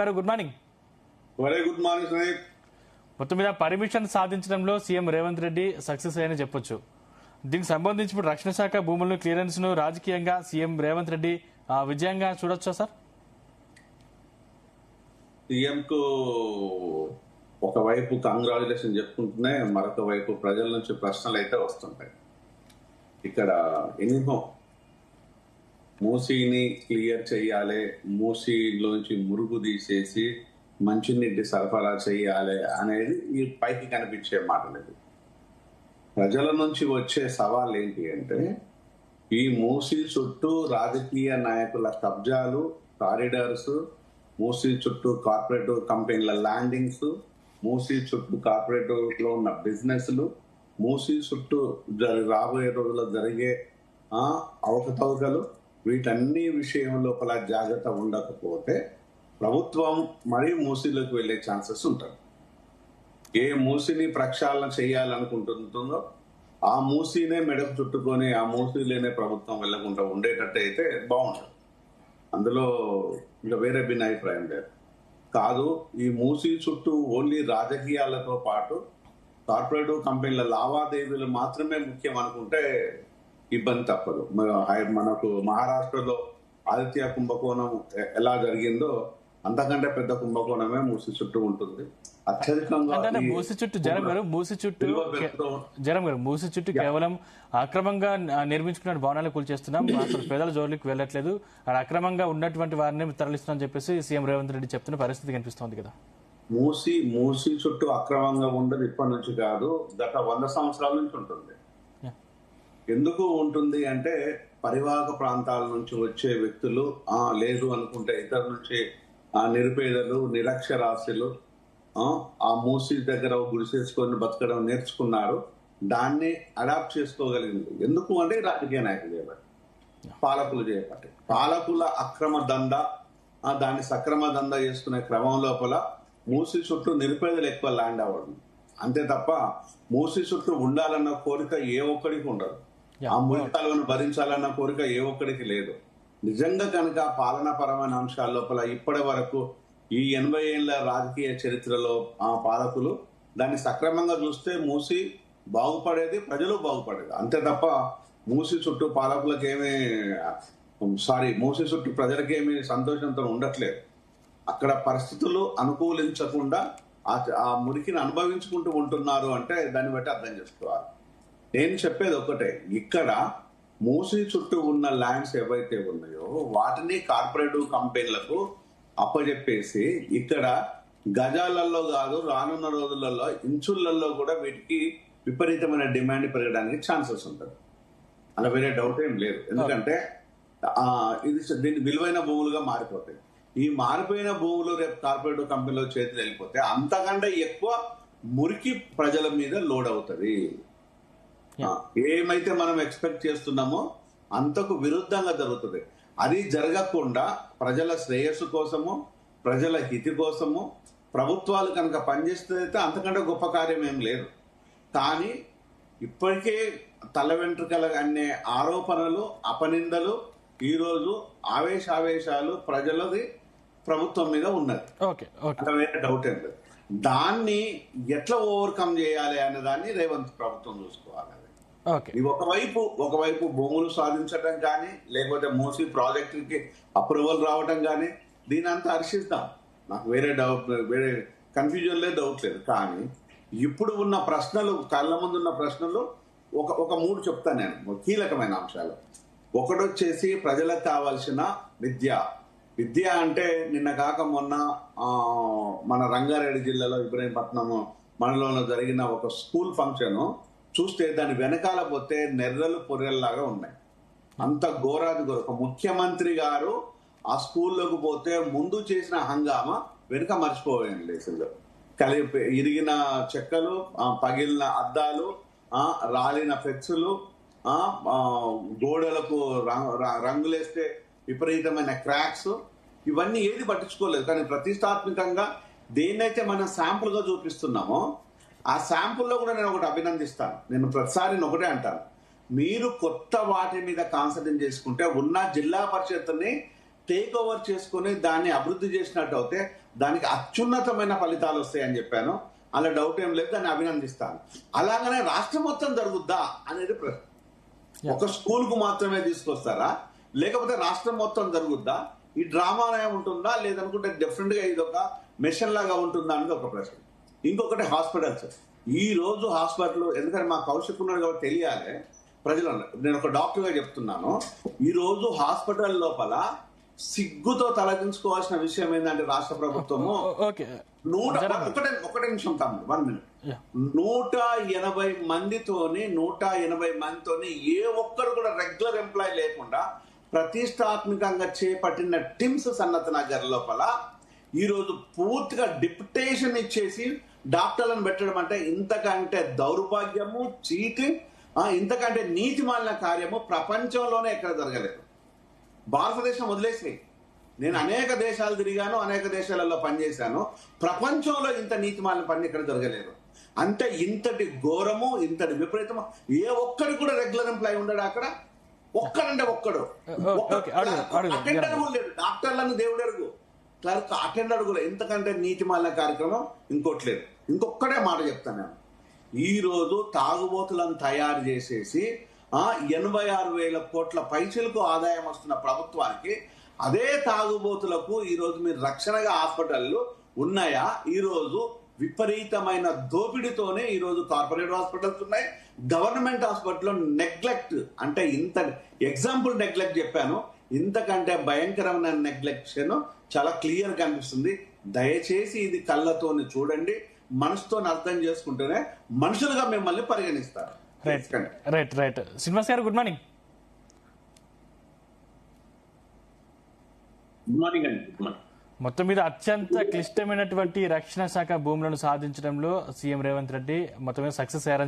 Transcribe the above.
గారు good morning. Very good morning sir. మొత్తం మీద పర్మిషన్ సాధించడంలో సీఎం రేవంత్ రెడ్డి సక్సెస్ అయ్యని చెప్పొచ్చు. దీనికి సంబంధించి ఇప్పుడు రక్షణ శాఖ భూములను క్లియరెన్స్ ను రాజకీయంగా సీఎం రేవంత్ రెడ్డి విజయంగా చూడొచ్చా సార్? సీఎం కు ఒకవైపు కంగ్రాచులేషన్ చెప్పుకుంటూనే మరొక వైపు ప్రజల నుంచి ప్రశ్నలు అయితే వస్తుంటాయి. ఇక్కడ ఎన్నో మూసీని క్లియర్ చేయాలి, మూసీలోంచి మురుగు తీసేసి మంచినీటి సరఫరా చేయాలి అనేది ఈ పైకి కనిపించే మాట లేదు. ప్రజల నుంచి వచ్చే సవాల్ ఏంటి అంటే, ఈ మూసీ చుట్టూ రాజకీయ నాయకుల కబ్జాలు, కారిడార్స్, మూసీ చుట్టూ కార్పొరేట్ కంపెనీల ల్యాండింగ్స్, మూసీ చుట్టూ కార్పొరేట్ లో ఉన్న బిజినెస్లు, మూసీ చుట్టూ రాబోయే రోజుల్లో జరిగే అవకతవకలు, వీటన్ని విషయం లోపల జాగ్రత్త ఉండకపోతే ప్రభుత్వం మరీ మూసీలోకి వెళ్లే ఛాన్సెస్ ఉంటాయి. ఏ మూసీని ప్రక్షాళన చేయాలనుకుంటుందో ఆ మూసీనే మెడకు చుట్టుకొని ఆ మూసీలోనే ప్రభుత్వం వెళ్లకుండా ఉండేటట్టు అయితే బాగుంటుంది. అందులో ఇంకా వేరే భిన్నాభిప్రాయం లేదు. కాదు, ఈ మూసీ చుట్టూ ఓన్లీ రాజకీయాలతో పాటు కార్పొరేట్ కంపెనీల లావాదేవీలు మాత్రమే ముఖ్యం అనుకుంటే ఇబ్బంది తప్పదు. మనకు మహారాష్ట్రలో ఆదిత్య కుంభకోణం ఎలా జరిగిందో అంతకంటే పెద్ద కుంభకోణమే మూసీ చుట్టూ ఉంటుంది. అత్యధికంగా మూసీ చుట్టూ మూసీ చుట్టూ కేవలం అక్రమంగా నిర్మించుకున్న భవనాలు కూల్చేస్తున్నాం, అసలు పేదల జోలికి వెళ్ళట్లేదు, అక్కడ అక్రమంగా ఉన్నటువంటి వారిని తరలిస్తున్నాం చెప్పేసి సీఎం రేవంత్ రెడ్డి చెప్తున్న పరిస్థితి కనిపిస్తోంది కదా. మూసీ చుట్టూ అక్రమంగా ఉండదు ఇప్పటి నుంచి కాదు, గత 100 సంవత్సరాల నుంచి ఉంటుంది. ఎందుకు ఉంటుంది అంటే, పరివాహక ప్రాంతాల నుంచి వచ్చే వ్యక్తులు లేదు అనుకుంటే ఇతర నుంచి నిరుపేదలు, నిరక్షరాస్యులు ఆ మూసీ దగ్గర గుడిసేసుకొని బతకడం నేర్చుకున్నారు. దాన్ని అడాప్ట్ చేసుకోగలిగింది ఎందుకు అంటే రాజకీయ నాయకులు చేయబట్టి, పాలకులు చేయబట్టి. పాలకుల అక్రమ దంద దాన్ని సక్రమ దంద చేసుకునే క్రమం లోపల మూసీ చుట్టూ నిరుపేదలు ఎక్కువ ల్యాండ్ అవ్వడం, అంతే తప్ప మూసీ చుట్టూ ఉండాలన్న కోరిక ఏ ఒక్కడికి ఉండదు. ఆ మురికాలను భరించాలన్న కోరిక ఏ ఒక్కడికి లేదు. నిజంగా కనుక పాలనాపరమైన అంశాల లోపల ఇప్పటి వరకు ఈ 80 ఏళ్ల రాజకీయ చరిత్రలో ఆ పాలకులు దాన్ని సక్రమంగా చూస్తే మూసీ బాగుపడేది, ప్రజలు బాగుపడేది, అంతే తప్ప మూసీ చుట్టూ పాలకులకేమీ మూసీ చుట్టూ ప్రజలకేమీ సంతోషంతో ఉండట్లేదు. అక్కడ పరిస్థితులు అనుకూలించకుండా ఆ మురికిని అనుభవించుకుంటూ ఉంటున్నారు అంటే దాన్ని బట్టి అర్థం చేసుకోవాలి. నేను చెప్పేది ఒకటే, ఇక్కడ మూసీ చుట్టూ ఉన్న ల్యాండ్స్ ఏవైతే ఉన్నాయో వాటిని కార్పొరేట్ కంపెనీలకు అప్పచెప్పేసి ఇక్కడ గజాలలో కాదు రానున్న రోజులలో ఇంచులలో కూడా వీటికి విపరీతమైన డిమాండ్ పెరగడానికి ఛాన్సెస్ ఉంటుంది. అలా వేరే డౌట్ ఏం లేదు. ఎందుకంటే దీన్ని విలువైన భూములుగా మారిపోతాయి. ఈ మారిపోయిన భూములు రేపు కార్పొరేట్ కంపెనీలో చేతులు వెళ్ళిపోతే అంతకంటే ఎక్కువ మురికి ప్రజల మీద లోడ్ అవుతుంది. ఏమైతే మనం ఎక్స్పెక్ట్ చేస్తున్నామో అంతకు విరుద్ధంగా జరుగుతుంది. అది జరగకుండా ప్రజల శ్రేయస్సు కోసము, ప్రజల హితి కోసము ప్రభుత్వాలు కనుక పనిచేస్తే అంతకంటే గొప్ప కార్యం ఏం లేదు. కానీ ఇప్పటికే తల వెంట్రుకల అనే ఆరోపణలు, అపనిందలు, ఈరోజు ఆవేశాలు ప్రజలది ప్రభుత్వం మీద ఉన్నది. వేరే డౌట్ ఏం లేదు. దాన్ని ఎట్లా ఓవర్కమ్ చేయాలి అనే దాన్ని రేవంత్ ప్రభుత్వం చూసుకోవాలి. ఒకవైపు భూములు సాధించడం కానీ, లేకపోతే మూసీ ప్రాజెక్టుకి అప్రూవల్ రావడం కానీ, దీని అంతా హర్షిస్తాం. నాకు వేరే కన్ఫ్యూజన్ లేదు, డౌట్ లేదు. కానీ ఇప్పుడు ఉన్న ప్రశ్నలు, కళ్ళ ముందు ఉన్న ప్రశ్నలు ఒక 3 చెప్తాను నేను, కీలకమైన అంశాలు. ఒకటొచ్చేసి ప్రజలకు కావాల్సిన విద్య అంటే నిన్న కాక మొన్న మన రంగారెడ్డి జిల్లాలో ఇబ్రహీంపట్నం మనలో జరిగిన ఒక స్కూల్ ఫంక్షన్ చూస్తే దాని వెనకాల పోతే నెర్రలు పొర్రెల్లాగా ఉన్నాయి. అంత ఘోరాది ఒక ముఖ్యమంత్రి గారు ఆ స్కూల్లోకి పోతే ముందు చేసిన హంగామా వెనుక మర్చిపోయాను. ఇరిగిన చెక్కలు, పగిలిన అద్దాలు, రాలిన ఫ్లెక్సులు, గోడలకు రంగులేస్తే విపరీతమైన క్రాక్స్, ఇవన్నీ ఏది పట్టించుకోలేదు. కానీ ప్రతిష్టాత్మకంగా దేన్నైతే మనం శాంపుల్ గా చూపిస్తున్నామో ఆ శాంపుల్లో కూడా నేను ఒకటి అభినందిస్తాను. నేను ప్రతిసారి ఒకటే అంటాను, మీరు కొత్త వాటి మీద కాన్సన్ట్రేట్ చేసుకుంటే ఉన్న జిల్లా పరిషత్ని టేక్ ఓవర్ చేసుకుని దాన్ని అభివృద్ధి చేసినట్టు అయితే దానికి అత్యున్నతమైన ఫలితాలు వస్తాయని చెప్పాను. అలా డౌట్ ఏం లేదు, దాన్ని అభినందిస్తాను. అలాగనే రాష్ట్రం మొత్తం జరుగుద్దా అనేది ప్రశ్న. ఒక స్కూల్ కు మాత్రమే తీసుకొస్తారా, లేకపోతే రాష్ట్రం మొత్తం జరుగుద్దా? ఈ డ్రామాలయం ఉంటుందా, లేదనుకుంటే డిఫరెంట్ గా ఇది ఒక మిషన్ లాగా ఉంటుందా అనేది ఒక ప్రశ్న. ఇంకొకటి హాస్పిటల్స్. ఈ రోజు హాస్పిటల్, ఎందుకంటే మా కౌశిక్ ఉన్నాడు కాబట్టి తెలియాలి ప్రజలు. నేను ఒక డాక్టర్ గా చెప్తున్నాను, ఈ రోజు హాస్పిటల్ లోపల సిగ్గుతో తలదించుకోవాల్సిన విషయం ఏంటంటే రాష్ట్ర ప్రభుత్వము ఒకటే నిమిషం తమ్ముడు, 1 minute, 180 మందితోని ఏ ఒక్కరు కూడా రెగ్యులర్ ఎంప్లాయ్ లేకుండా ప్రతిష్టాత్మకంగా చేపట్టిన టిమ్స్ సన్నత్ నగర్ లోపల ఈ రోజు పూర్తిగా డిప్యుటేషన్ ఇచ్చేసి డాక్టర్లను పెట్టడం అంటే ఇంతకంటే దౌర్భాగ్యము, చీటింగ్, ఇంతకంటే నీతిమాలిన కార్యము ప్రపంచంలోనే ఎక్కడ జరగలేదు. భారతదేశం వదిలేసి నేను అనేక దేశాలు తిరిగాను, అనేక దేశాలలో పనిచేశాను. ప్రపంచంలో ఇంత నీతిమాలిన పని ఇక్కడ జరగలేదు. అంటే ఇంతటి ఘోరము, ఇంతటి విపరీతము. ఏ ఒక్కడు కూడా రెగ్యులర్ ఎంప్లాయ్ ఉండడు అక్కడ. ఒక్కడంటే ఒక్కడు అటెండర్ కూడా లేడు. డాక్టర్లను దేవుడు అడుగు, క్లర్క్ అటెండర్ కూడా. ఇంతకంటే నీతిమాలిన కార్యక్రమం ఇంకోటి లేదు. ఇంకొక్కడే మాట చెప్తాను నేను. ఈ రోజు తాగుబోతులను తయారు చేసేసి 86,000 కోట్ల పైసలకు ఆదాయం వస్తున్న ప్రభుత్వానికి అదే తాగుబోతులకు ఈ రోజు మీరు రక్షణగా హాస్పిటళ్ళు ఉన్నాయా? ఈ రోజు విపరీతమైన దోపిడీతోనే ఈ రోజు కార్పొరేట్ హాస్పిటల్స్ ఉన్నాయి. గవర్నమెంట్ హాస్పిటల్లో నెగ్లెక్ట్ అంటే ఇంత ఎగ్జాంపుల్ నెగ్లెక్ట్ చెప్పాను. ఇంతకంటే భయంకరమైన నెగ్లెక్షన్ చాలా క్లియర్ గా అనిపిస్తుంది. దయచేసి ఇది కళ్ళతోని చూడండి, మనసుతో అర్థం చేసుకుంటేనే మనుషులుగా మిమ్మల్ని పరిగణిస్తారు. రైట్ రైట్ శ్రీనివాస్ గారు, గుడ్ మార్నింగ్. గుడ్ మార్నింగ్ అండి. Good morning. మొత్తం మీద అత్యంత క్లిష్టమైనటువంటి రక్షణ శాఖ భూములను సాధించడంలో సీఎం రేవంత్ రెడ్డి మొత్తం మీద సక్సెస్ అయ్యారని